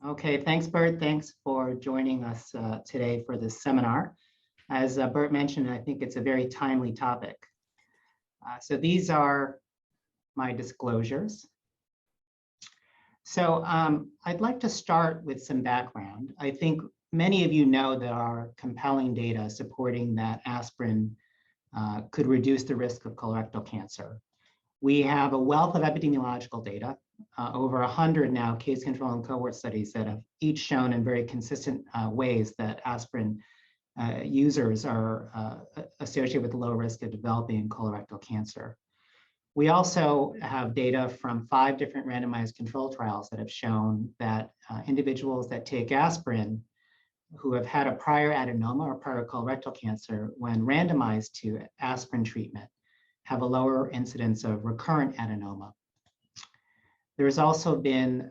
Okay, thanks, Bert. Thanks for joining us today for this seminar. As Bert mentioned, I think it's a very timely topic. So these are my disclosures. So I'd like to start with some background. I think many of you know there are compelling data supporting that aspirin could reduce the risk of colorectal cancer. We have a wealth of epidemiological data, over 100 now case control and cohort studies that have each shown in very consistent ways that aspirin users are associated with low risk of developing colorectal cancer. We also have data from 5 different randomized control trials that have shown that individuals that take aspirin who have had a prior adenoma or prior colorectal cancer, when randomized to aspirin treatment, have a lower incidence of recurrent adenoma. There's also been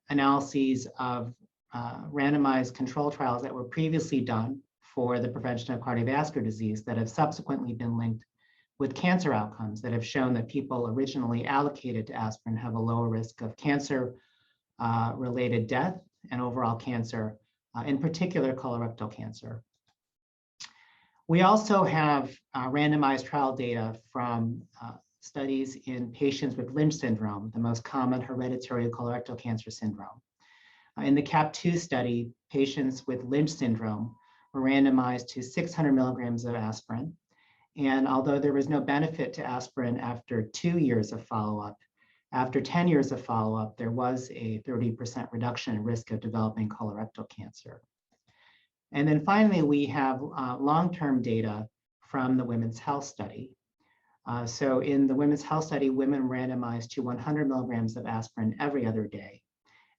analyses of randomized control trials that were previously done for the prevention of cardiovascular disease that have subsequently been linked with cancer outcomes that have shown that people originally allocated to aspirin have a lower risk of cancer related death and overall cancer, in particular colorectal cancer. We also have randomized trial data from studies in patients with Lynch syndrome, the most common hereditary colorectal cancer syndrome. In the CAP2 study, patients with Lynch syndrome were randomized to 600 milligrams of aspirin. And although there was no benefit to aspirin after 2 years of follow-up, after 10 years of follow-up, there was a 30% reduction in risk of developing colorectal cancer. And then finally, we have long-term data from the Women's Health Study. So in the Women's Health Study, women randomized to 100 milligrams of aspirin every other day.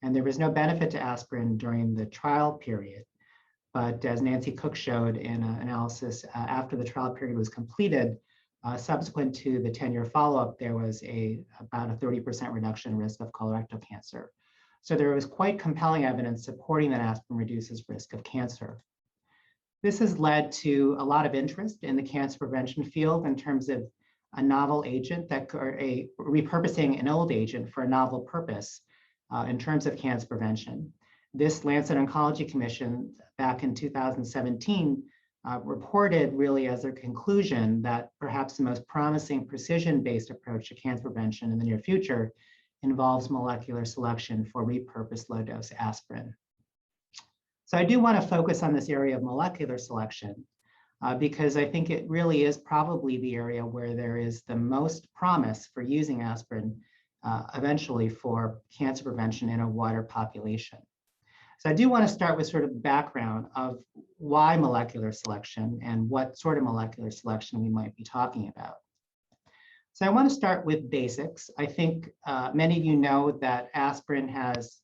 And there was no benefit to aspirin during the trial period. But as Nancy Cook showed in an analysis after the trial period was completed, subsequent to the 10-year follow-up, there was about a 30% reduction in risk of colorectal cancer. So there was quite compelling evidence supporting that aspirin reduces risk of cancer. This has led to a lot of interest in the cancer prevention field in terms of a novel agent repurposing an old agent for a novel purpose in terms of cancer prevention. This Lancet Oncology Commission back in 2017 reported really as their conclusion that perhaps the most promising precision-based approach to cancer prevention in the near future involves molecular selection for repurposed low-dose aspirin. So I do want to focus on this area of molecular selection because I think it really is probably the area where there is the most promise for using aspirin eventually for cancer prevention in a wider population. So I do want to start with sort of background of why molecular selection and what sort of molecular selection we might be talking about. So I want to start with basics. I think many of you know that aspirin has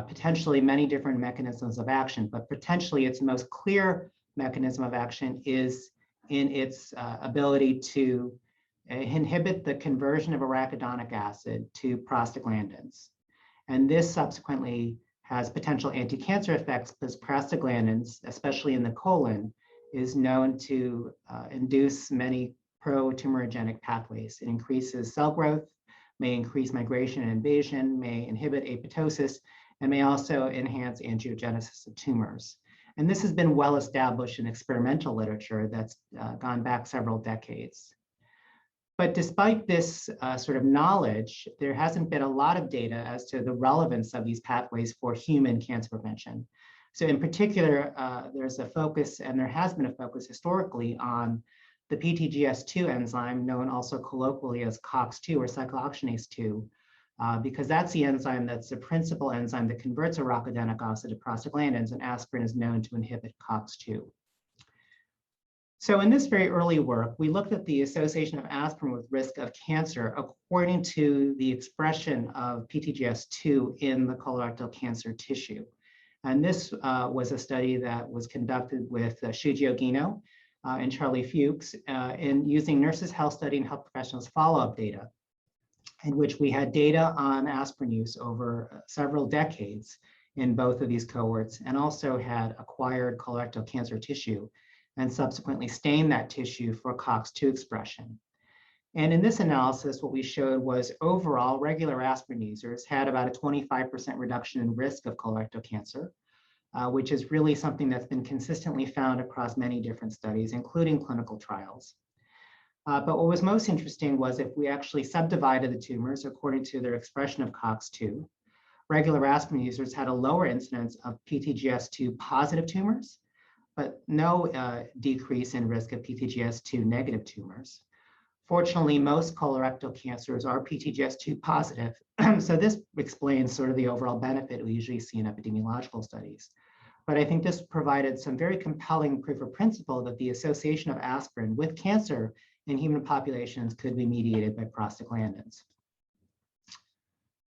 potentially many different mechanisms of action, but potentially its most clear mechanism of action is in its ability to inhibit the conversion of arachidonic acid to prostaglandins. And this subsequently has potential anti-cancer effects because prostaglandins, especially in the colon, is known to induce many pro-tumorigenic pathways. It increases cell growth, may increase migration and invasion, may inhibit apoptosis, and may also enhance angiogenesis of tumors. And this has been well established in experimental literature that's gone back several decades. But despite this sort of knowledge, there hasn't been a lot of data as to the relevance of these pathways for human cancer prevention. So in particular, there's a focus, and there has been a focus historically on the PTGS2 enzyme, known also colloquially as COX-2 or cyclooxygenase 2, because that's the enzyme that's the principal enzyme that converts arachidonic acid to prostaglandins, and aspirin is known to inhibit COX-2. So in this very early work, we looked at the association of aspirin with risk of cancer according to the expression of PTGS2 in the colorectal cancer tissue. And this was a study that was conducted with Shuji Ogino and Charlie Fuchs in using Nurses Health Study and health professionals follow-up data, in which we had data on aspirin use over several decades in both of these cohorts, and also had acquired colorectal cancer tissue and subsequently stained that tissue for COX-2 expression. And in this analysis, what we showed was overall regular aspirin users had about a 25% reduction in risk of colorectal cancer, which is really something that's been consistently found across many different studies, including clinical trials. But what was most interesting was if we actually subdivided the tumors according to their expression of COX-2, regular aspirin users had a lower incidence of PTGS2 positive tumors, but no decrease in risk of PTGS2 negative tumors. Fortunately, most colorectal cancers are PTGS2 positive, so this explains sort of the overall benefit we usually see in epidemiological studies. But I think this provided some very compelling proof of principle that the association of aspirin with cancer in human populations could be mediated by prostaglandins.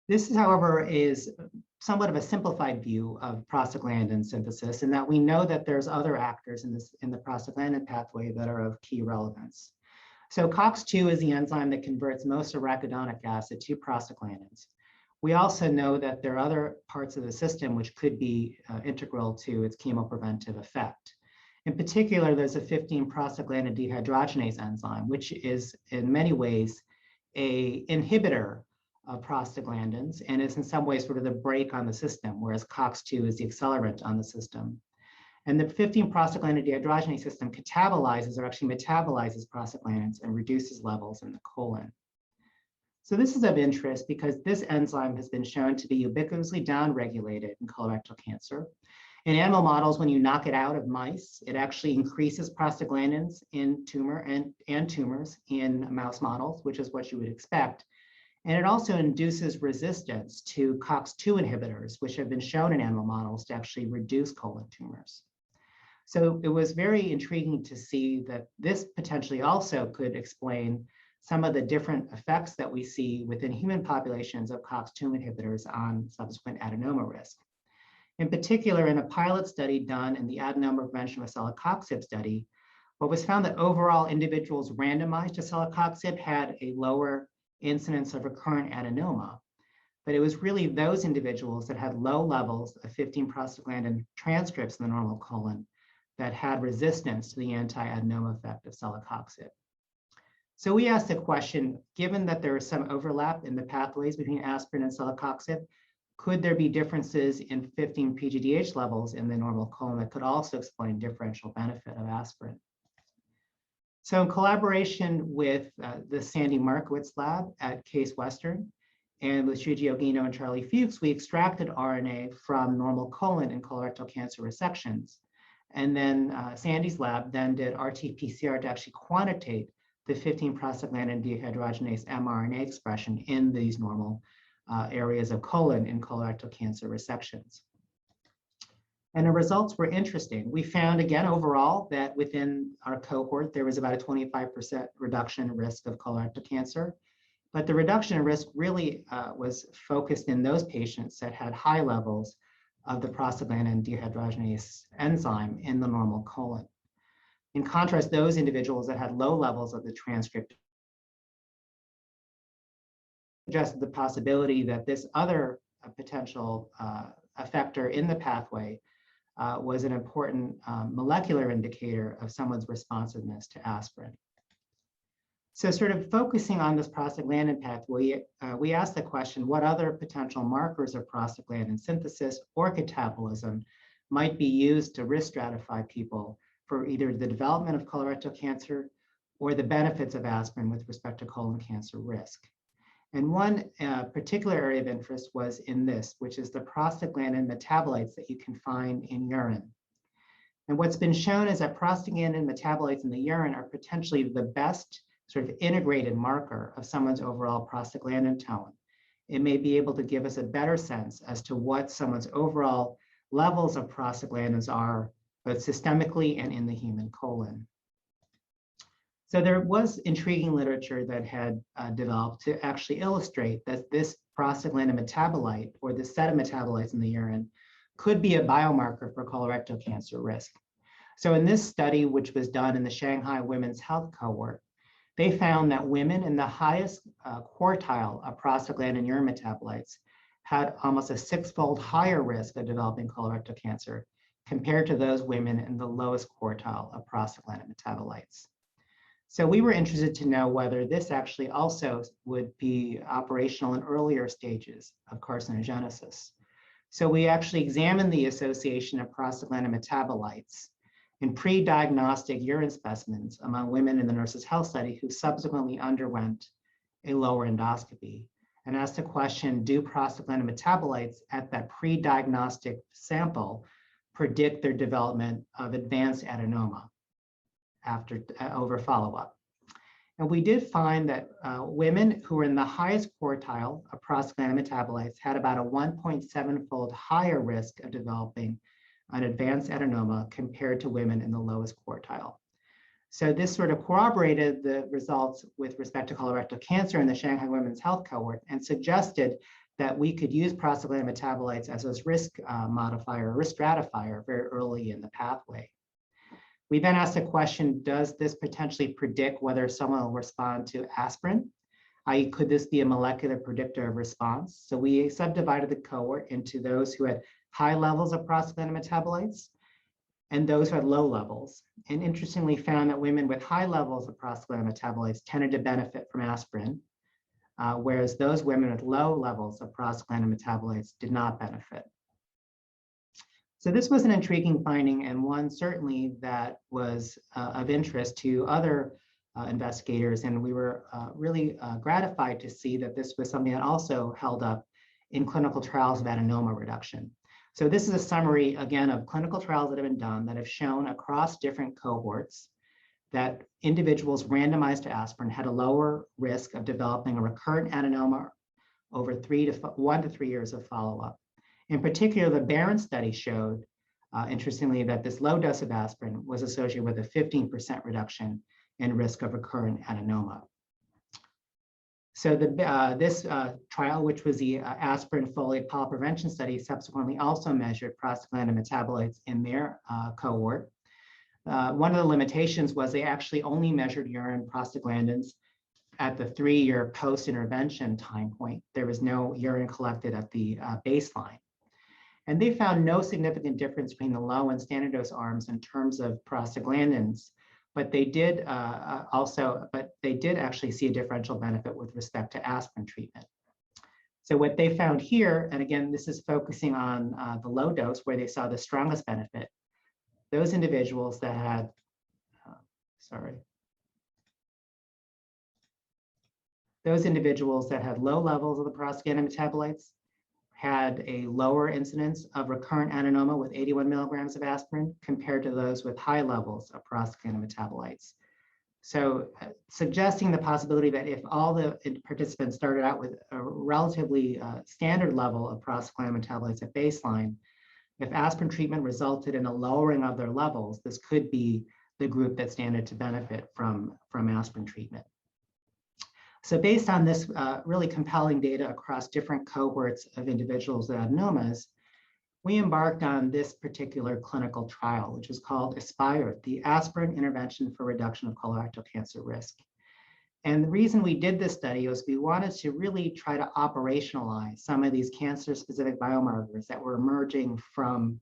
This, however, is somewhat of a simplified view of prostaglandin synthesis in that we know that there's other actors in the prostaglandin pathway that are of key relevance. So COX-2 is the enzyme that converts most arachidonic acid to prostaglandins. We also know that there are other parts of the system which could be integral to its chemopreventive effect. In particular, there's a 15-prostaglandin dehydrogenase enzyme, which is in many ways an inhibitor of prostaglandins and is in some ways sort of the brake on the system, whereas COX-2 is the accelerant on the system. And the 15-prostaglandin dehydrogenase system catabolizes or actually metabolizes prostaglandins and reduces levels in the colon. So this is of interest because this enzyme has been shown to be ubiquitously downregulated in colorectal cancer. In animal models, when you knock it out of mice, it actually increases prostaglandins in tumor and tumors in mouse models, which is what you would expect. And it also induces resistance to COX-2 inhibitors, which have been shown in animal models to actually reduce colon tumors. So it was very intriguing to see that this potentially also could explain some of the different effects that we see within human populations of COX-2 inhibitors on subsequent adenoma risk. In particular, in a pilot study done in the adenoma prevention with celecoxib study, what was found that overall individuals randomized to celecoxib had a lower incidence of recurrent adenoma, but it was really those individuals that had low levels of 15-prostaglandin transcripts in the normal colon that had resistance to the anti-adenoma effect of celecoxib. So we asked the question, given that there is some overlap in the pathways between aspirin and celecoxib, could there be differences in 15-PGDH levels in the normal colon that could also explain differential benefit of aspirin? So in collaboration with the Sandy Markowitz lab at Case Western and with Shuji Ogino and Charlie Fuchs, we extracted RNA from normal colon in colorectal cancer resections. And then Sandy's lab then did RT-PCR to actually quantitate the 15-prostaglandin dehydrogenase mRNA expression in these normal areas of colon in colorectal cancer resections. And the results were interesting. We found, again, overall, that within our cohort, there was about a 25% reduction in risk of colorectal cancer. But the reduction in risk really was focused in those patients that had high levels of the prostaglandin dehydrogenase enzyme in the normal colon. In contrast, those individuals that had low levels of the transcript suggested the possibility that this other potential effector in the pathway was an important molecular indicator of someone's responsiveness to aspirin. So sort of focusing on this prostaglandin pathway, we asked the question, what other potential markers of prostaglandin synthesis or catabolism might be used to risk stratify people for either the development of colorectal cancer or the benefits of aspirin with respect to colon cancer risk? And one particular area of interest was in this, which is the prostaglandin metabolites that you can find in urine. And what's been shown is that prostaglandin metabolites in the urine are potentially the best sort of integrated marker of someone's overall prostaglandin tone. It may be able to give us a better sense as to what someone's overall levels of prostaglandins are, both systemically and in the human colon. So there was intriguing literature that had developed to actually illustrate that this prostaglandin metabolite, or the set of metabolites in the urine, could be a biomarker for colorectal cancer risk. So in this study, which was done in the Shanghai Women's Health Cohort, they found that women in the highest quartile of prostaglandin urine metabolites had almost a 6-fold higher risk of developing colorectal cancer compared to those women in the lowest quartile of prostaglandin metabolites. So we were interested to know whether this actually also would be operational in earlier stages of carcinogenesis. So we actually examined the association of prostaglandin metabolites in pre-diagnostic urine specimens among women in the Nurses' Health Study who subsequently underwent a lower endoscopy, and asked the question, do prostaglandin metabolites at that pre-diagnostic sample predict their development of advanced adenoma over follow-up? And we did find that women who were in the highest quartile of prostaglandin metabolites had about a 1.7-fold higher risk of developing an advanced adenoma compared to women in the lowest quartile. So this sort of corroborated the results with respect to colorectal cancer in the Shanghai Women's Health cohort and suggested that we could use prostaglandin metabolites as a risk modifier, risk stratifier very early in the pathway. We then asked the question, does this potentially predict whether someone will respond to aspirin? I.e., could this be a molecular predictor of response? So we subdivided the cohort into those who had high levels of prostaglandin metabolites and those who had low levels. And interestingly found that women with high levels of prostaglandin metabolites tended to benefit from aspirin, whereas those women with low levels of prostaglandin metabolites did not benefit. So this was an intriguing finding, and one certainly that was of interest to other investigators, and we were really gratified to see that this was something that also held up in clinical trials of adenoma reduction. So this is a summary, again, of clinical trials that have been done that have shown across different cohorts that individuals randomized to aspirin had a lower risk of developing a recurrent adenoma over 1 to 3 years of follow-up. In particular, the Barron study showed, interestingly, that this low dose of aspirin was associated with a 15% reduction in risk of recurrent adenoma. So this trial, which was the aspirin folate polyp prevention study, subsequently also measured prostaglandin metabolites in their cohort. One of the limitations was they actually only measured urine prostaglandins at the 3-year post-intervention time point. There was no urine collected at the baseline. And they found no significant difference between the low and standard dose arms in terms of prostaglandins, but they did actually see a differential benefit with respect to aspirin treatment. So what they found here, and again, this is focusing on the low dose where they saw the strongest benefit, those individuals that had, those individuals that had low levels of the prostaglandin metabolites had a lower incidence of recurrent adenoma with 81 milligrams of aspirin compared to those with high levels of prostaglandin metabolites. So suggesting the possibility that if all the participants started out with a relatively standard level of prostaglandin metabolites at baseline, if aspirin treatment resulted in a lowering of their levels, this could be the group that standed to benefit from aspirin treatment. So based on this really compelling data across different cohorts of individuals with adenomas, we embarked on this particular clinical trial, which is called ASPIRE, the Aspirin Intervention for Reduction of Colorectal Cancer Risk. And the reason we did this study was we wanted to really try to operationalize some of these cancer-specific biomarkers that were emerging from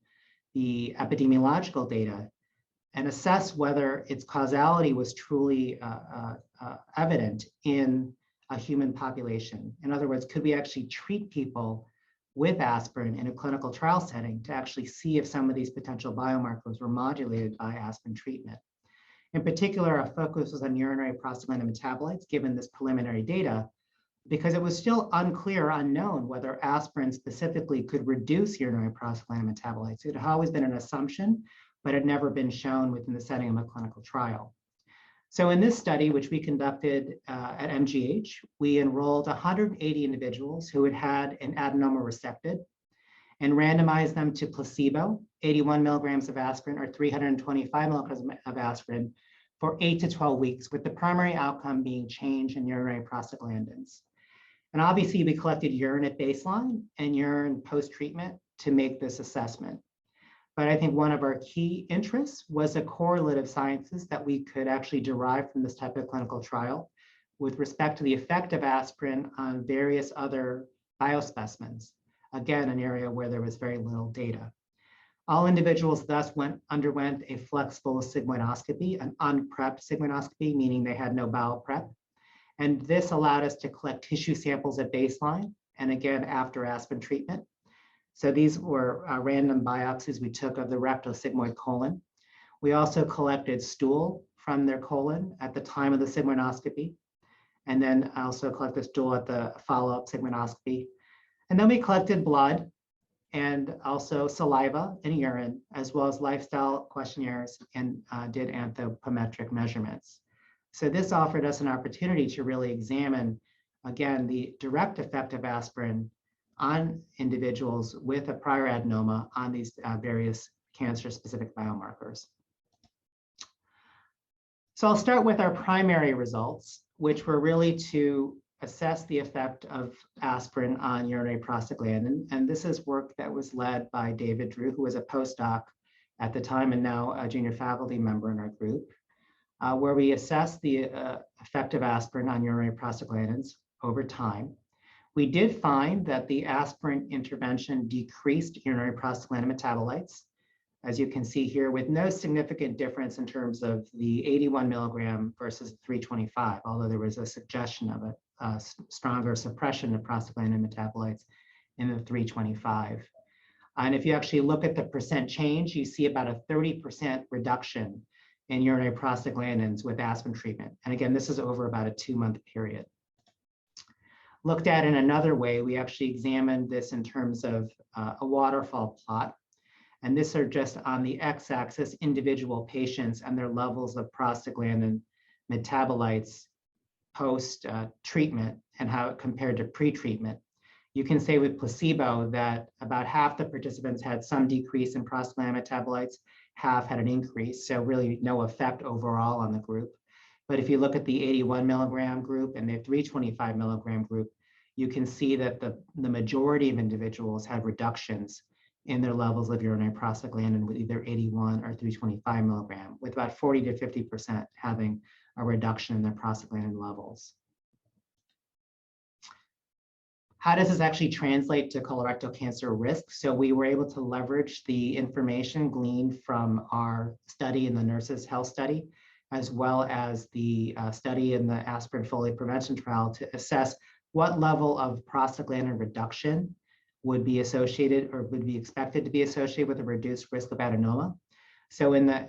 the epidemiological data and assess whether its causality was truly evident in a human population. In other words, could we actually treat people with aspirin in a clinical trial setting to actually see if some of these potential biomarkers were modulated by aspirin treatment? In particular, our focus was on urinary prostaglandin metabolites, given this preliminary data, because it was still unclear or unknown whether aspirin specifically could reduce urinary prostaglandin metabolites. It had always been an assumption, but had never been shown within the setting of a clinical trial. So in this study, which we conducted at MGH, we enrolled 180 individuals who had had an adenoma resected and randomized them to placebo, 81 milligrams of aspirin or 325 milligrams of aspirin for 8 to 12 weeks, with the primary outcome being change in urinary prostaglandins. And obviously we collected urine at baseline and urine post-treatment to make this assessment. But I think one of our key interests was the correlative sciences that we could actually derive from this type of clinical trial with respect to the effect of aspirin on various other biospecimens. Again, an area where there was very little data. All individuals thus underwent a flexible sigmoidoscopy, an unprepped sigmoidoscopy, meaning they had no bowel prep. And this allowed us to collect tissue samples at baseline and again after aspirin treatment. So these were random biopsies we took of the rectosigmoid colon. We also collected stool from their colon at the time of the sigmoidoscopy, and then also collected stool at the follow-up sigmoidoscopy. And then we collected blood and also saliva and urine, as well as lifestyle questionnaires, and did anthropometric measurements. So this offered us an opportunity to really examine, again, the direct effect of aspirin on individuals with a prior adenoma on these various cancer-specific biomarkers. So I'll start with our primary results, which were really to assess the effect of aspirin on urinary prostaglandin. And this is work that was led by David Drew, who was a postdoc at the time and now a junior faculty member in our group, where we assessed the effect of aspirin on urinary prostaglandins over time. We did find that the aspirin intervention decreased urinary prostaglandin metabolites, as you can see here, with no significant difference in terms of the 81 milligram versus 325, although there was a suggestion of a stronger suppression of prostaglandin metabolites in the 325. And if you actually look at the percent change, you see about a 30% reduction in urinary prostaglandins with aspirin treatment. And again, this is over about a 2-month period. Looked at in another way, we actually examined this in terms of a waterfall plot. And this are just on the x-axis individual patients and their levels of prostaglandin metabolites post-treatment and how it compared to pre-treatment. You can say with placebo that about half the participants had some decrease in prostaglandin metabolites, half had an increase, so really no effect overall on the group. But if you look at the 81 milligram group and the 325 milligram group, you can see that the majority of individuals had reductions in their levels of urinary prostaglandin with either 81 or 325 milligram, with about 40 to 50% having a reduction in their prostaglandin levels. How does this actually translate to colorectal cancer risk? So we were able to leverage the information gleaned from our study in the Nurses' Health Study, as well as the study in the aspirin folate prevention trial to assess what level of prostaglandin reduction would be associated or would be expected to be associated with a reduced risk of adenoma. So in the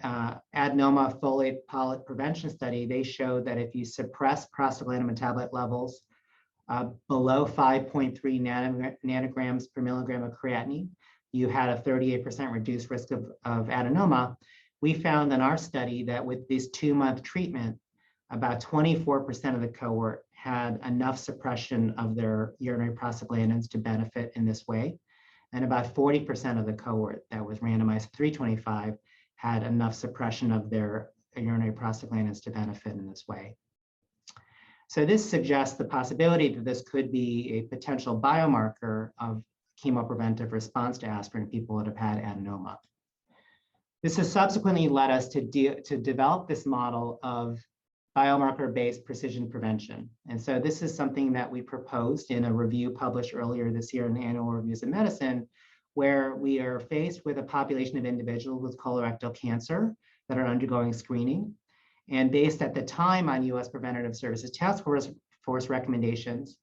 adenoma folate polyp prevention study, they showed that if you suppress prostaglandin metabolite levels below 5.3 nanograms per milligram of creatinine, you had a 38% reduced risk of adenoma. We found in our study that with this 2-month treatment, about 24% of the cohort had enough suppression of their urinary prostaglandins to benefit in this way. And about 40% of the cohort that was randomized 325 had enough suppression of their urinary prostaglandins to benefit in this way. So this suggests the possibility that this could be a potential biomarker of chemopreventive response to aspirin in people that have had adenoma. This has subsequently led us to develop this model of biomarker-based precision prevention. And so this is something that we proposed in a review published earlier this year in the Annual Reviews of Medicine, where we are faced with a population of individuals with colorectal cancer that are undergoing screening. And based at the time on US Preventative Services Task Force recommendations,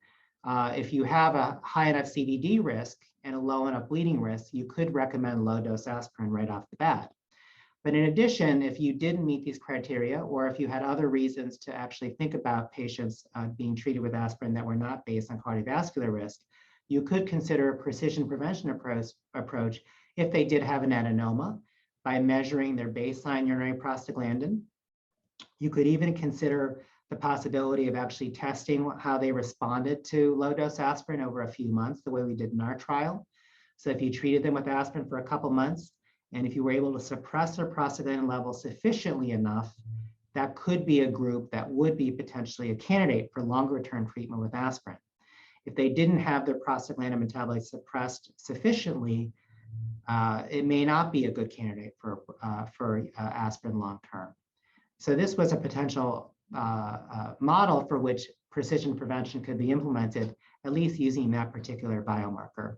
if you have a high enough CVD risk and a low enough bleeding risk, you could recommend low-dose aspirin right off the bat. But in addition, if you didn't meet these criteria, or if you had other reasons to actually think about patients being treated with aspirin that were not based on cardiovascular risk, you could consider a precision prevention approach if they did have an adenoma by measuring their baseline urinary prostaglandin. You could even consider the possibility of actually testing how they responded to low-dose aspirin over a few months, the way we did in our trial. So if you treated them with aspirin for a couple months, and if you were able to suppress their prostaglandin levels sufficiently enough, that could be a group that would be potentially a candidate for longer-term treatment with aspirin. If they didn't have their prostaglandin metabolites suppressed sufficiently, it may not be a good candidate for aspirin long-term. So this was a potential model for which precision prevention could be implemented, at least using that particular biomarker.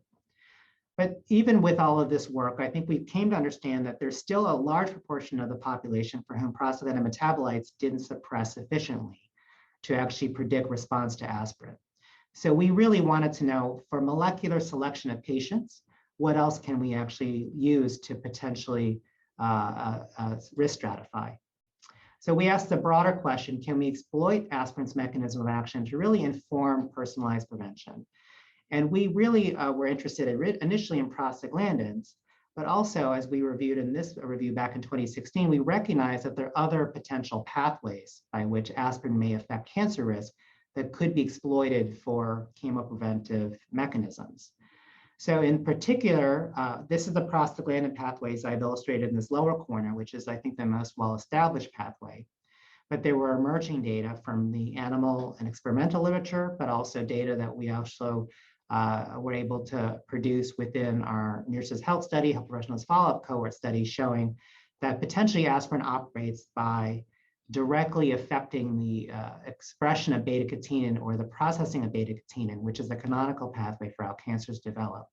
But even with all of this work, I think we came to understand that there's still a large proportion of the population for whom prostaglandin metabolites didn't suppress sufficiently to actually predict response to aspirin. So we really wanted to know, for molecular selection of patients, what else can we actually use to potentially risk stratify? So we asked the broader question, can we exploit aspirin's mechanism of action to really inform personalized prevention? And we really were interested initially in prostaglandins, but also as we reviewed in this review back in 2016, we recognized that there are other potential pathways by which aspirin may affect cancer risk that could be exploited for chemopreventive mechanisms. So in particular, this is the prostaglandin pathways I've illustrated in this lower corner, which is, I think, the most well-established pathway. But there were emerging data from the animal and experimental literature, but also data that we also were able to produce within our Nurses Health Study, Health Professionals Follow-up Cohort study, showing that potentially aspirin operates by directly affecting the expression of beta-catenin or the processing of beta-catenin, which is the canonical pathway for how cancers develop.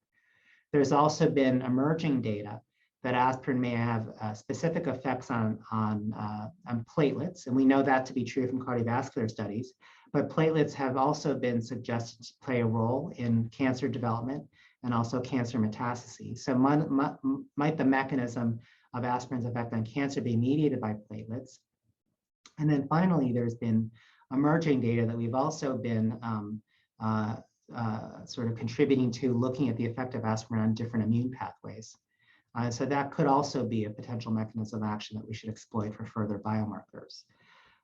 There's also been emerging data that aspirin may have specific effects on platelets, and we know that to be true from cardiovascular studies, but platelets have also been suggested to play a role in cancer development and also cancer metastases. So might the mechanism of aspirin's effect on cancer be mediated by platelets? And then finally, there's been emerging data that we've also been sort of contributing to, looking at the effect of aspirin on different immune pathways. So that could also be a potential mechanism of action that we should exploit for further biomarkers.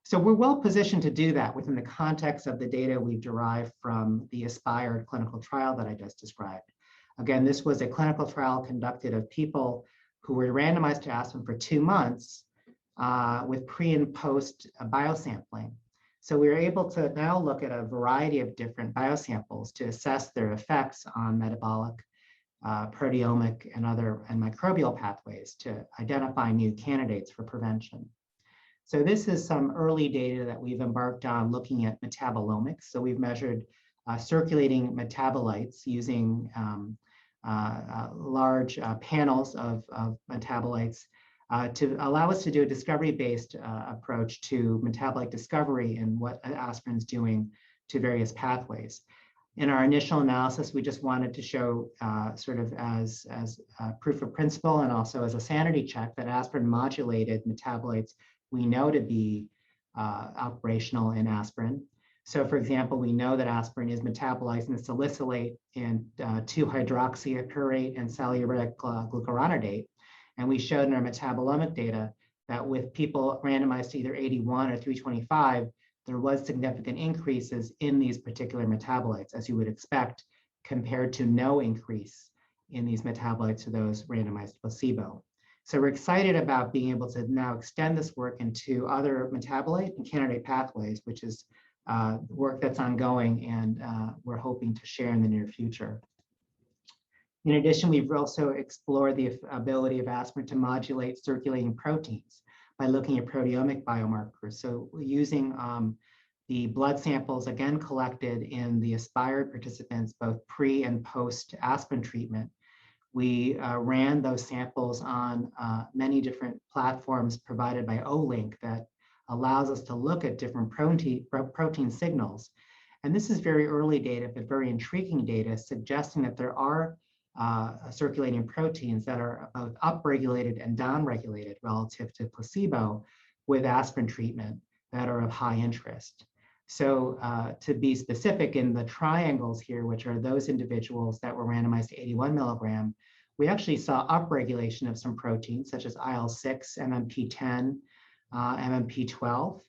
So we're well positioned to do that within the context of the data we've derived from the ASPIRE clinical trial that I just described. Again, this was a clinical trial conducted of people who were randomized to aspirin for 2 months with pre and post biosampling. So we were able to now look at a variety of different biosamples to assess their effects on metabolic, proteomic, and microbial pathways to identify new candidates for prevention. So this is some early data that we've embarked on looking at metabolomics. So we've measured circulating metabolites using large panels of metabolites to allow us to do a discovery-based approach to metabolic discovery and what aspirin is doing to various pathways. In our initial analysis, we just wanted to show sort of as proof of principle and also as a sanity check that aspirin modulated metabolites we know to be operational in aspirin. So for example, we know that aspirin is metabolized in salicylate and 2-hydroxycurate and salyuric glucuronidate. And we showed in our metabolomic data that with people randomized to either 81 or 325, there was significant increases in these particular metabolites, as you would expect, compared to no increase in these metabolites for those randomized to placebo. So we're excited about being able to now extend this work into other metabolite and candidate pathways, which is work that's ongoing and we're hoping to share in the near future. In addition, we've also explored the ability of aspirin to modulate circulating proteins by looking at proteomic biomarkers. So using the blood samples again collected in the ASPIRE participants, both pre and post aspirin treatment, we ran those samples on many different platforms provided by Olink that allows us to look at different protein signals. And this is very early data, but very intriguing data, suggesting that there are circulating proteins that are both upregulated and downregulated relative to placebo with aspirin treatment that are of high interest. So to be specific, in the triangles here, which are those individuals that were randomized to 81 milligram, we actually saw upregulation of some proteins such as IL-6, MMP10, MMP12.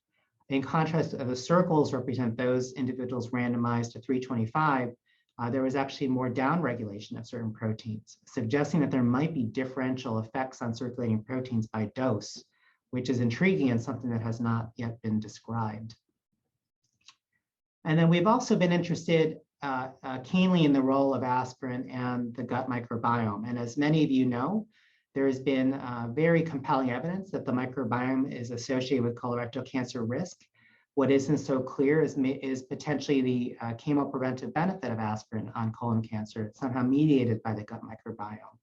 In contrast, the circles represent those individuals randomized to 325. There was actually more downregulation of certain proteins, suggesting that there might be differential effects on circulating proteins by dose, which is intriguing and something that has not yet been described. And then we've also been interested keenly in the role of aspirin and the gut microbiome. And as many of you know, there has been very compelling evidence that the microbiome is associated with colorectal cancer risk. What isn't so clear is potentially the chemopreventive benefit of aspirin on colon cancer, somehow mediated by the gut microbiome.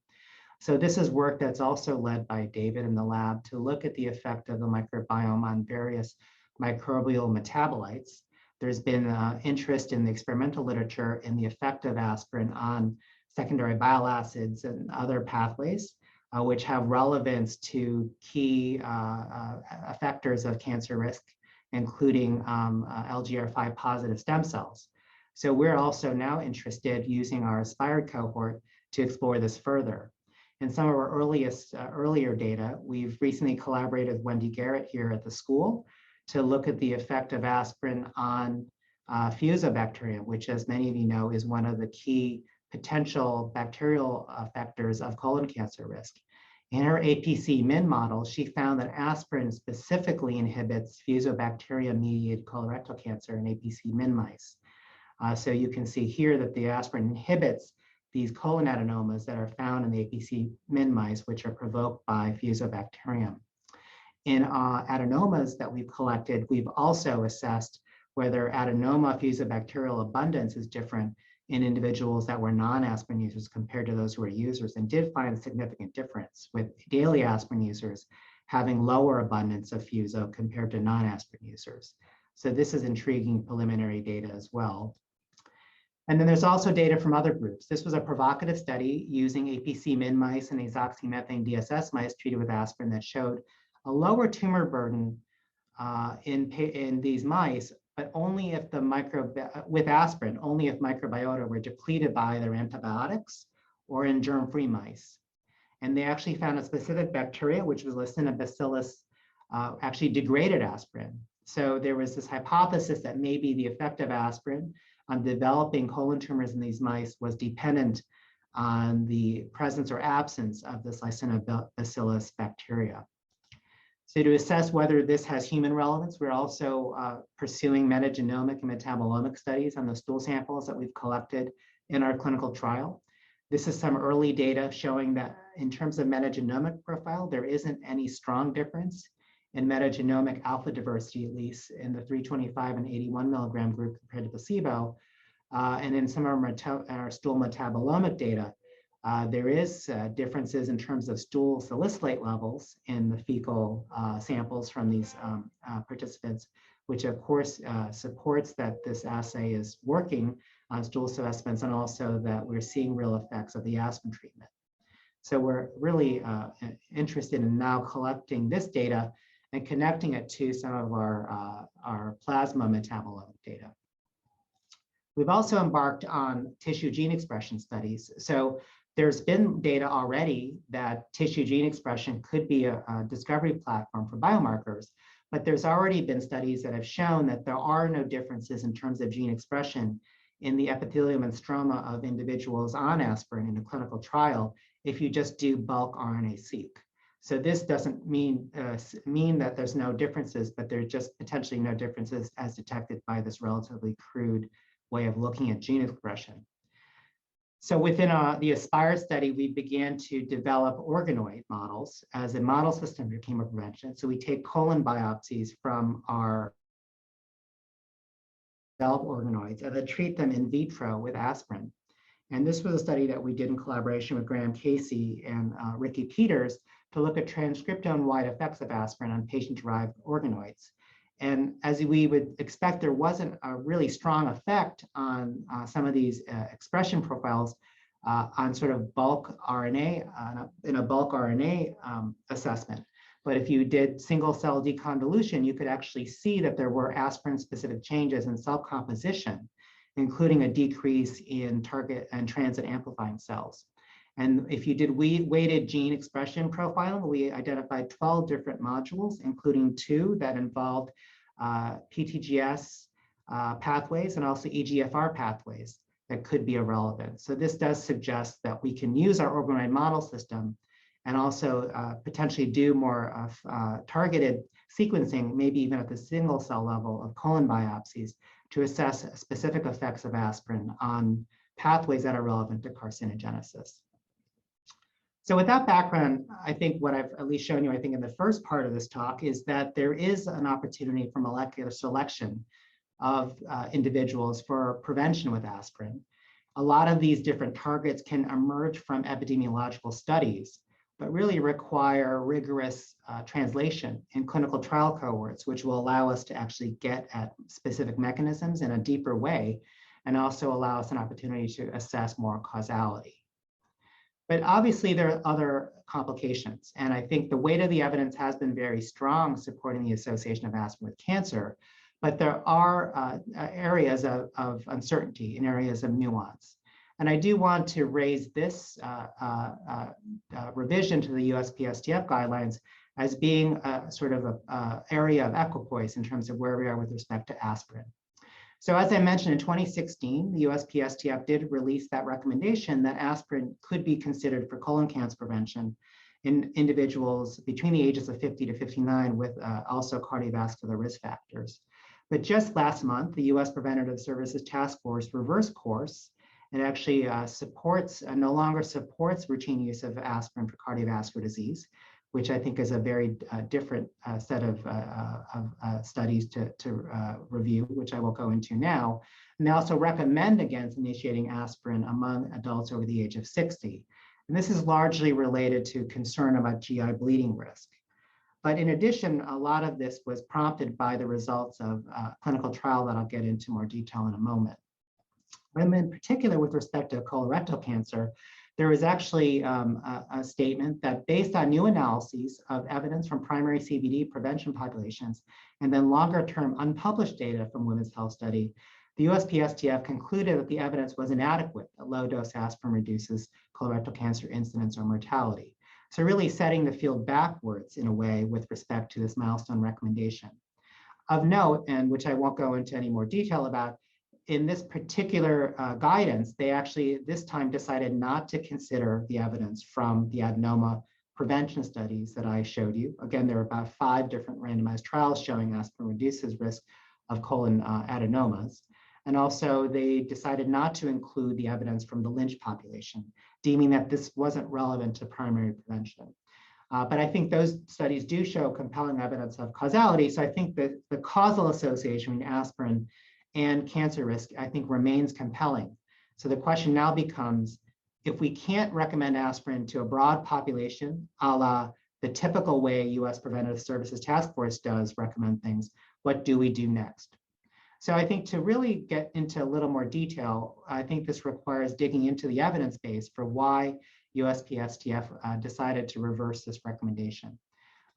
So this is work that's also led by David in the lab to look at the effect of the microbiome on various microbial metabolites. There's been interest in the experimental literature in the effect of aspirin on secondary bile acids and other pathways, which have relevance to key effectors of cancer risk, including LGR5 positive stem cells. So we're also now interested using our ASPIRED cohort to explore this further. In some of our earlier data, we've recently collaborated with Wendy Garrett here at the school to look at the effect of aspirin on Fusobacterium, which, as many of you know, is one of the key potential bacterial factors of colon cancer risk. In her APC-Min model, she found that aspirin specifically inhibits Fusobacterium-mediated colorectal cancer in APC-Min mice. So you can see here that the aspirin inhibits these colon adenomas that are found in the APC-Min mice, which are provoked by Fusobacterium. In adenomas that we've collected, we've also assessed whether adenoma fusobacterial abundance is different in individuals that were non-aspirin users compared to those who were users, and did find a significant difference with daily aspirin users having lower abundance of fuso compared to non-aspirin users. So this is intriguing preliminary data as well. And then there's also data from other groups. This was a provocative study using APC-Min mice and azoxymethane DSS mice treated with aspirin that showed a lower tumor burden in these mice, but only if with aspirin, only if microbiota were depleted by their antibiotics or in germ-free mice. And they actually found a specific bacteria, which was Lactinobacillus, actually degraded aspirin. So there was this hypothesis that maybe the effect of aspirin on developing colon tumors in these mice was dependent on the presence or absence of this Lactinobacillus bacteria. So to assess whether this has human relevance, we're also pursuing metagenomic and metabolomic studies on the stool samples that we've collected in our clinical trial. This is some early data showing that in terms of metagenomic profile, there isn't any strong difference in metagenomic alpha diversity, at least in the 325 and 81 milligram group compared to placebo. And in some of our stool metabolomic data, there is differences in terms of stool salicylate levels in the fecal samples from these participants, which of course supports that this assay is working on stool specimens, and also that we're seeing real effects of the aspirin treatment. So we're really interested in now collecting this data and connecting it to some of our plasma metabolomic data. We've also embarked on tissue gene expression studies. So there's been data already that tissue gene expression could be a discovery platform for biomarkers, but there's already been studies that have shown that there are no differences in terms of gene expression in the epithelium and stroma of individuals on aspirin in a clinical trial if you just do bulk RNA-seq. So this doesn't mean that there's no differences, but there's just potentially no differences as detected by this relatively crude way of looking at gene expression. So within the ASPIRE study, we began to develop organoid models as a model system for chemoprevention. So we take colon biopsies from our developed organoids and then treat them in vitro with aspirin. And this was a study that we did in collaboration with Graham Casey and Ricky Peters to look at transcriptome-wide effects of aspirin on patient-derived organoids. And as we would expect, there wasn't a really strong effect on some of these expression profiles on sort of bulk RNA, in a bulk RNA assessment. But if you did single cell deconvolution, you could actually see that there were aspirin-specific changes in cell composition, including a decrease in target and transit amplifying cells. And if you did weighted gene expression profiling, we identified 12 different modules, including 2 that involved PTGS pathways and also EGFR pathways that could be irrelevant. So this does suggest that we can use our organoid model system and also potentially do more targeted sequencing, maybe even at the single cell level of colon biopsies, to assess specific effects of aspirin on pathways that are relevant to carcinogenesis. So with that background, I think what I've at least shown you, I think in the first part of this talk, is that there is an opportunity for molecular selection of individuals for prevention with aspirin. A lot of these different targets can emerge from epidemiological studies, but really require rigorous translation in clinical trial cohorts, which will allow us to actually get at specific mechanisms in a deeper way, and also allow us an opportunity to assess more causality. But obviously there are other complications. And I think the weight of the evidence has been very strong supporting the association of aspirin with cancer, but there are areas of uncertainty and areas of nuance. And I do want to raise this revision to the USPSTF guidelines as being a sort of a area of equipoise in terms of where we are with respect to aspirin. So as I mentioned, in 2016, the USPSTF did release that recommendation that aspirin could be considered for colon cancer prevention in individuals between the ages of 50 to 59 with also cardiovascular risk factors. But just last month, the US Preventative Services Task Force reversed course and actually no longer supports routine use of aspirin for cardiovascular disease, which I think is a very different set of studies to review, which I will go into now. And they also recommend against initiating aspirin among adults over the age of 60. And this is largely related to concern about GI bleeding risk. But in addition, a lot of this was prompted by the results of a clinical trial that I'll get into more detail in a moment. And in particular, with respect to colorectal cancer, there was actually a statement that based on new analyses of evidence from primary CVD prevention populations and then longer term unpublished data from Women's Health Study, the USPSTF concluded that the evidence was inadequate that low dose aspirin reduces colorectal cancer incidence or mortality. So really setting the field backwards in a way with respect to this milestone recommendation. Of note, and which I won't go into any more detail about, in this particular guidance, they actually this time decided not to consider the evidence from the adenoma prevention studies that I showed you. Again, there are about 5 different randomized trials showing aspirin reduces risk of colon adenomas. And also they decided not to include the evidence from the Lynch population, deeming that this wasn't relevant to primary prevention. But I think those studies do show compelling evidence of causality. So I think that the causal association between aspirin and cancer risk, I think, remains compelling. So the question now becomes, if we can't recommend aspirin to a broad population, a la the typical way US Preventative Services Task Force does recommend things, what do we do next? So I think to really get into a little more detail, I think this requires digging into the evidence base for why USPSTF decided to reverse this recommendation.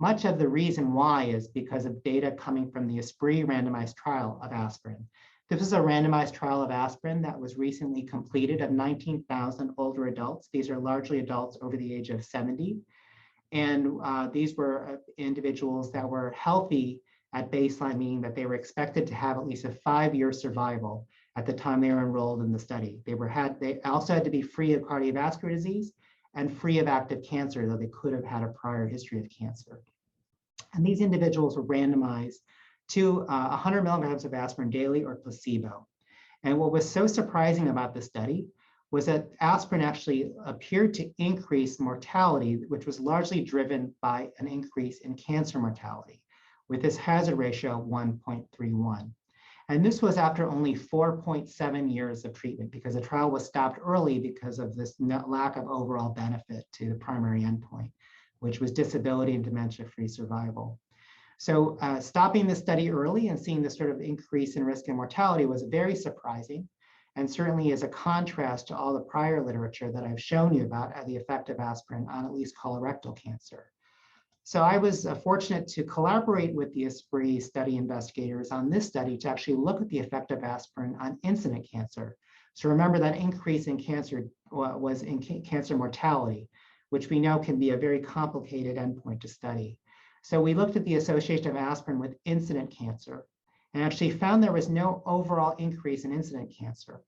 Much of the reason why is because of data coming from the ESPRIT randomized trial of aspirin. This is a randomized trial of aspirin that was recently completed of 19,000 older adults. These are largely adults over the age of 70. And these were individuals that were healthy at baseline, meaning that they were expected to have at least a 5-year survival at the time they were enrolled in the study. They also had to be free of cardiovascular disease and free of active cancer, though they could have had a prior history of cancer. And these individuals were randomized to 100 milligrams of aspirin daily or placebo. And what was so surprising about the study was that aspirin actually appeared to increase mortality, which was largely driven by an increase in cancer mortality, with this hazard ratio of 1.31. And this was after only 4.7 years of treatment, because the trial was stopped early because of this lack of overall benefit to the primary endpoint, which was disability and dementia-free survival. So stopping the study early and seeing this sort of increase in risk and mortality was very surprising, and certainly is a contrast to all the prior literature that I've shown you about the effect of aspirin on at least colorectal cancer. So I was fortunate to collaborate with the ESPRIT study investigators on this study to actually look at the effect of aspirin on incident cancer. So remember that increase in cancer was in cancer mortality, which we know can be a very complicated endpoint to study. So we looked at the association of aspirin with incident cancer and actually found there was no overall increase in incident cancer,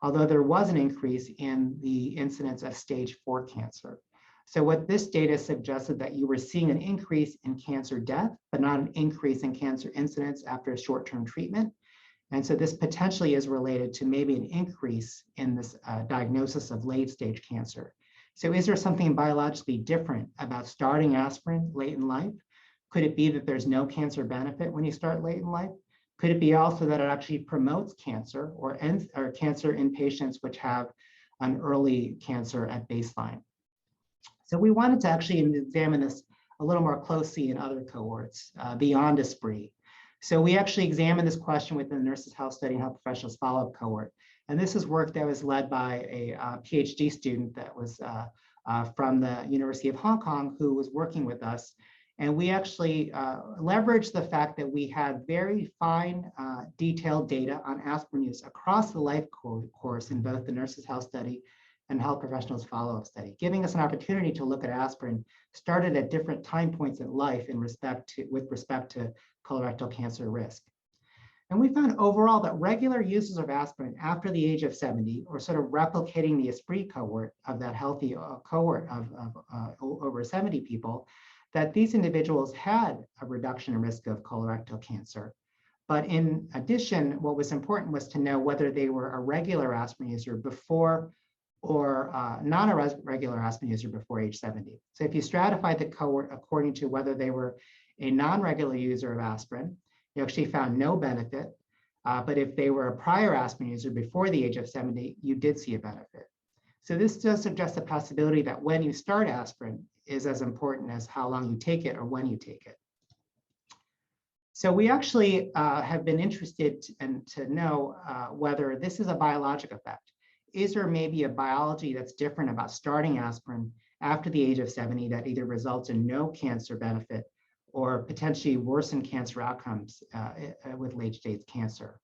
although there was an increase in the incidence of stage 4 cancer. So what this data suggested that you were seeing an increase in cancer death, but not an increase in cancer incidence after short-term treatment. And so this potentially is related to maybe an increase in this diagnosis of late-stage cancer. So is there something biologically different about starting aspirin late in life? Could it be that there's no cancer benefit when you start late in life? Could it be also that it actually promotes cancer or cancer in patients which have an early cancer at baseline? So we wanted to actually examine this a little more closely in other cohorts beyond Esprit. So we actually examined this question within the Nurses Health Study and Health Professionals Follow-up cohort. And this is work that was led by a PhD student that was from the University of Hong Kong who was working with us. And we actually leveraged the fact that we had very fine, detailed data on aspirin use across the life course in both the Nurses Health Study and Health Professionals Follow-up Study, giving us an opportunity to look at aspirin started at different time points in life with respect to colorectal cancer risk. And we found overall that regular users of aspirin after the age of 70, or sort of replicating the Esprit cohort of that healthy cohort of over 70 people, that these individuals had a reduction in risk of colorectal cancer. But in addition, what was important was to know whether they were a regular aspirin user before or not a regular aspirin user before age 70. So if you stratified the cohort according to whether they were a non-regular user of aspirin, you actually found no benefit. But if they were a prior aspirin user before the age of 70, you did see a benefit. So this does suggest a possibility that when you start aspirin is as important as how long you take it or when you take it. So we actually have been interested to know whether this is a biologic effect. Is there maybe a biology that's different about starting aspirin after the age of 70 that either results in no cancer benefit or potentially worsen cancer outcomes with late-stage cancer?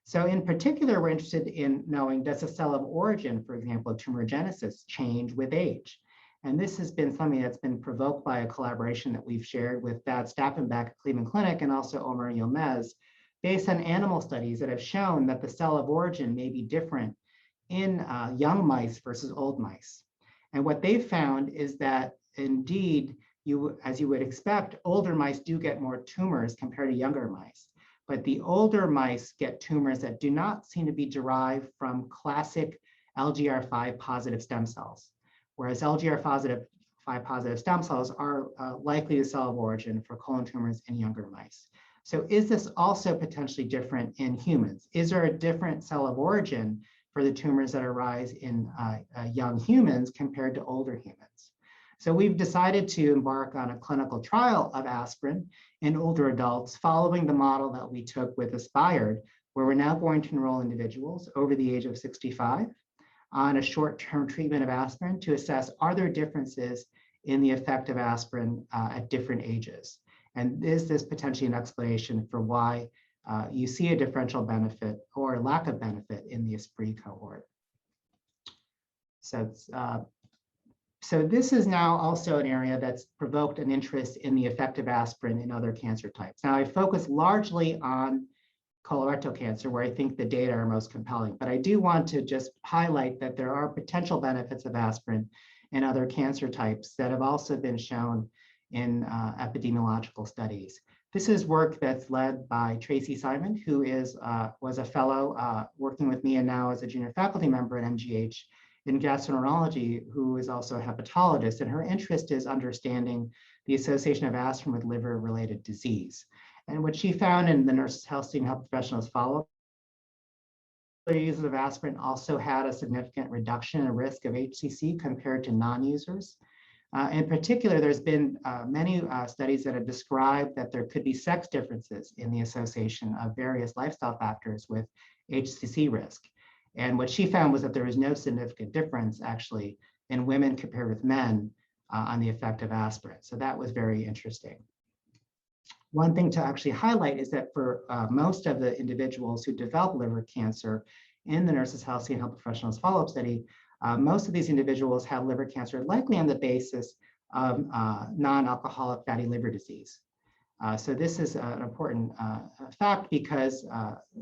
So in particular, we're interested in knowing, does the cell of origin, for example, tumorigenesis, change with age? And this has been something that's been provoked by a collaboration that we've shared with Thad Stappenbeck at Cleveland Clinic and also Omer Yilmaz, based on animal studies that have shown that the cell of origin may be different in young mice versus old mice. And what they found is that indeed, as you would expect, older mice do get more tumors compared to younger mice. But the older mice get tumors that do not seem to be derived from classic LGR5 positive stem cells, whereas LGR5 positive stem cells are likely the cell of origin for colon tumors in younger mice. So is this also potentially different in humans? Is there a different cell of origin for the tumors that arise in young humans compared to older humans? So we've decided to embark on a clinical trial of aspirin in older adults following the model that we took with Aspired, where we're now going to enroll individuals over the age of 65 on a short-term treatment of aspirin to assess, are there differences in the effect of aspirin at different ages? And is this potentially an explanation for why you see a differential benefit or lack of benefit in the Esprit cohort? So this is now also an area that's provoked an interest in the effect of aspirin in other cancer types. Now I focus largely on colorectal cancer, where I think the data are most compelling, but I do want to just highlight that there are potential benefits of aspirin in other cancer types that have also been shown in epidemiological studies. This is work that's led by Tracy Simon, who was a fellow working with me and now as a junior faculty member at MGH in gastroenterology, who is also a hepatologist, and her interest is understanding the association of aspirin with liver-related disease. And what she found in the Nurses Health Study and Health Professionals Follow-up, users of aspirin also had a significant reduction in risk of HCC compared to non-users. In particular, there's been many studies that have described that there could be sex differences in the association of various lifestyle factors with HCC risk. And what she found was that there was no significant difference actually in women compared with men on the effect of aspirin. So that was very interesting. One thing to actually highlight is that for most of the individuals who develop liver cancer in the Nurses Health Study and Health Professionals Follow-up Study, most of these individuals have liver cancer likely on the basis of non-alcoholic fatty liver disease. So this is an important fact because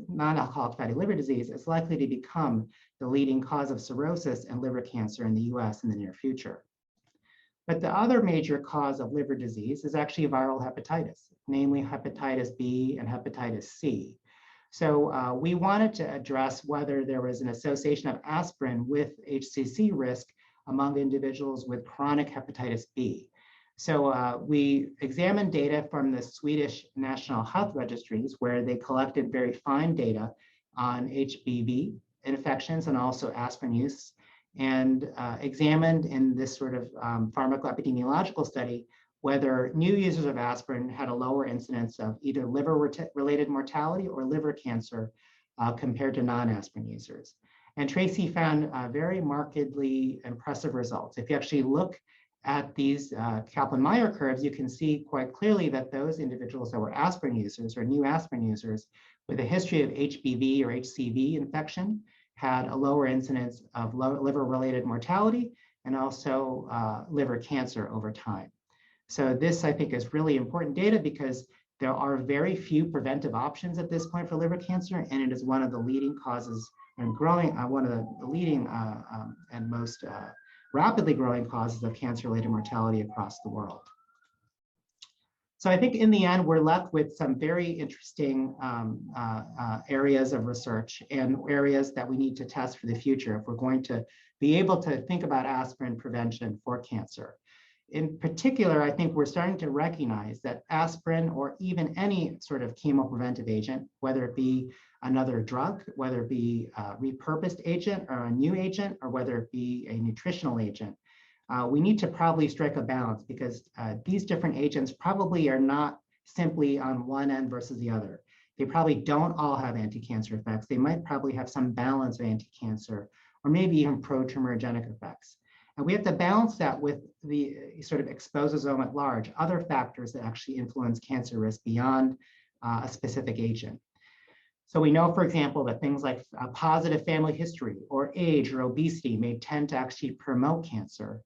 non-alcoholic fatty liver disease is likely to become the leading cause of cirrhosis and liver cancer in the US in the near future. But the other major cause of liver disease is actually viral hepatitis, namely hepatitis B and hepatitis C. So we wanted to address whether there was an association of aspirin with HCC risk among individuals with chronic hepatitis B. So we examined data from the Swedish National Health Registries, where they collected very fine data on HBV infections and also aspirin use, and examined in this sort of pharmacoepidemiological study whether new users of aspirin had a lower incidence of either liver-related mortality or liver cancer compared to non-aspirin users. And Tracy found very markedly impressive results. If you actually look at these Kaplan-Meier curves, you can see quite clearly that those individuals that were aspirin users or new aspirin users with a history of HBV or HCV infection had a lower incidence of liver-related mortality and also liver cancer over time. So this, I think, is really important data because there are very few preventive options at this point for liver cancer, and it is one of the leading causes and growing, one of the leading and most rapidly growing causes of cancer-related mortality across the world. So I think in the end, we're left with some very interesting areas of research and areas that we need to test for the future if we're going to be able to think about aspirin prevention for cancer. In particular, I think we're starting to recognize that aspirin or even any sort of chemopreventive agent, whether it be another drug, whether it be a repurposed agent or a new agent, or whether it be a nutritional agent, we need to probably strike a balance because these different agents probably are not simply on one end versus the other. They probably don't all have anti-cancer effects. They might probably have some balance of anti-cancer or maybe even pro-tumorigenic effects. And we have to balance that with the sort of expososome at large, other factors that actually influence cancer risk beyond a specific agent. So we know, for example, that things like a positive family history or age or obesity may tend to actually promote cancer.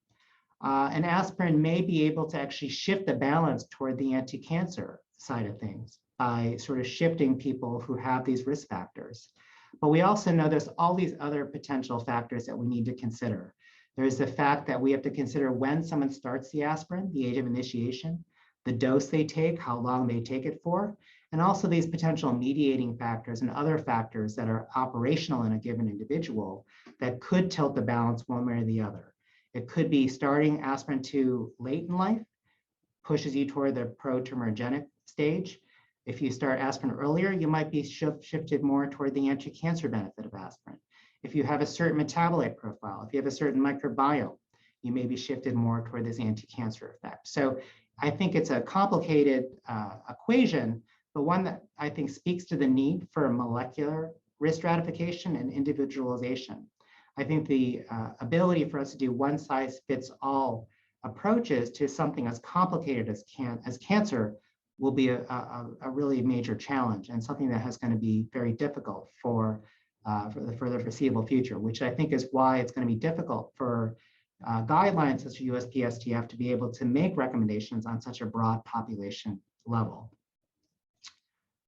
And aspirin may be able to actually shift the balance toward the anti-cancer side of things by sort of shifting people who have these risk factors. But we also know there's all these other potential factors that we need to consider. There's the fact that we have to consider when someone starts the aspirin, the age of initiation, the dose they take, how long they take it for, and also these potential mediating factors and other factors that are operational in a given individual that could tilt the balance one way or the other. It could be starting aspirin too late in life, pushes you toward the pro-tumorigenic stage. If you start aspirin earlier, you might be shifted more toward the anti-cancer benefit of aspirin. If you have a certain metabolite profile, if you have a certain microbiome, you may be shifted more toward this anti-cancer effect. So I think it's a complicated equation, but one that I think speaks to the need for molecular risk stratification and individualization. I think the ability for us to do one size fits all approaches to something as complicated as cancer will be a really major challenge and something that is going to be very difficult for the foreseeable future, which I think is why it's going to be difficult for guidelines such as USPSTF to be able to make recommendations on such a broad population level.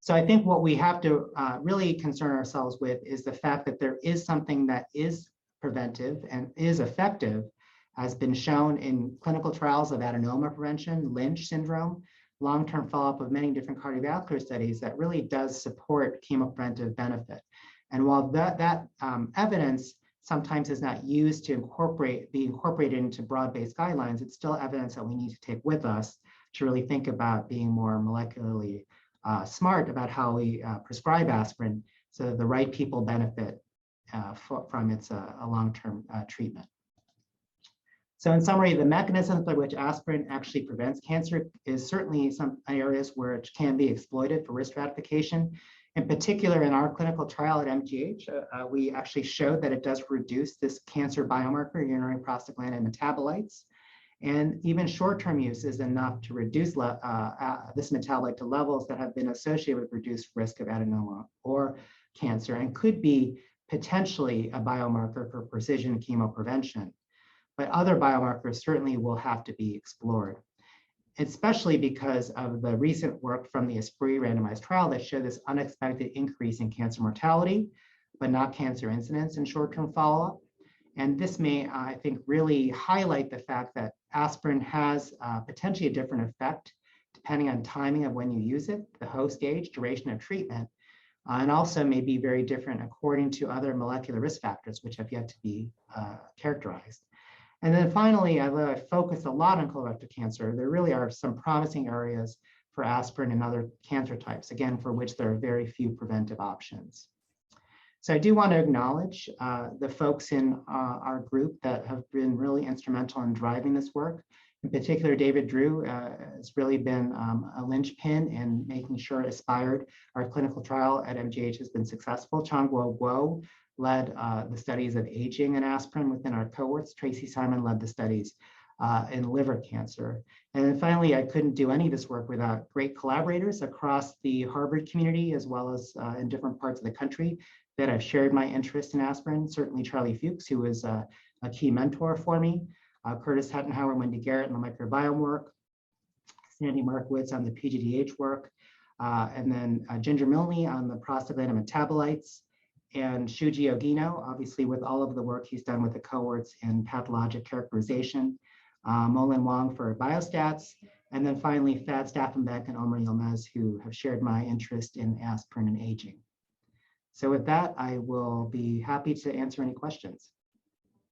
So I think what we have to really concern ourselves with is the fact that there is something that is preventive and is effective, has been shown in clinical trials of adenoma prevention, Lynch syndrome, long-term follow-up of many different cardiovascular studies that really does support chemopreventive benefit. And while that evidence sometimes is not used to be incorporated into broad-based guidelines, it's still evidence that we need to take with us to really think about being more molecularly smart about how we prescribe aspirin so that the right people benefit from its a long-term treatment. So in summary, the mechanisms by which aspirin actually prevents cancer is certainly some areas where it can be exploited for risk stratification. In particular, in our clinical trial at MGH, we actually showed that it does reduce this cancer biomarker, urinary prostaglandin metabolites. And even short-term use is enough to reduce this metabolite to levels that have been associated with reduced risk of adenoma or cancer and could be potentially a biomarker for precision chemoprevention. But other biomarkers certainly will have to be explored, especially because of the recent work from the ESPRIT randomized trial that showed this unexpected increase in cancer mortality, but not cancer incidence in short-term follow-up. And this may, I think, really highlight the fact that aspirin has potentially a different effect depending on timing of when you use it, the host age, duration of treatment, and also may be very different according to other molecular risk factors, which have yet to be characterized. And then finally, although I focused a lot on colorectal cancer, there really are some promising areas for aspirin and other cancer types, again, for which there are very few preventive options. So I do want to acknowledge the folks in our group that have been really instrumental in driving this work. In particular, David Drew has really been a linchpin in making sure Aspired, our clinical trial at MGH, has been successful. Changguo Guo led the studies of aging and aspirin within our cohorts. Tracy Simon led the studies in liver cancer. And then finally, I couldn't do any of this work without great collaborators across the Harvard community, as well as in different parts of the country that have shared my interest in aspirin. Certainly Charlie Fuchs, who was a key mentor for me, Curtis Hettenhauer, Wendy Garrett on the microbiome work, Sandy Markowitz on the PGDH work, and then Ginger Milne on the prostaglandin metabolites, and Shuji Ogino, obviously with all of the work he's done with the cohorts in pathologic characterization, Molin Wong for biostats, and then finally Fad Staffenbeck and Omer Yilmaz, who have shared my interest in aspirin and aging. So with that, I will be happy to answer any questions.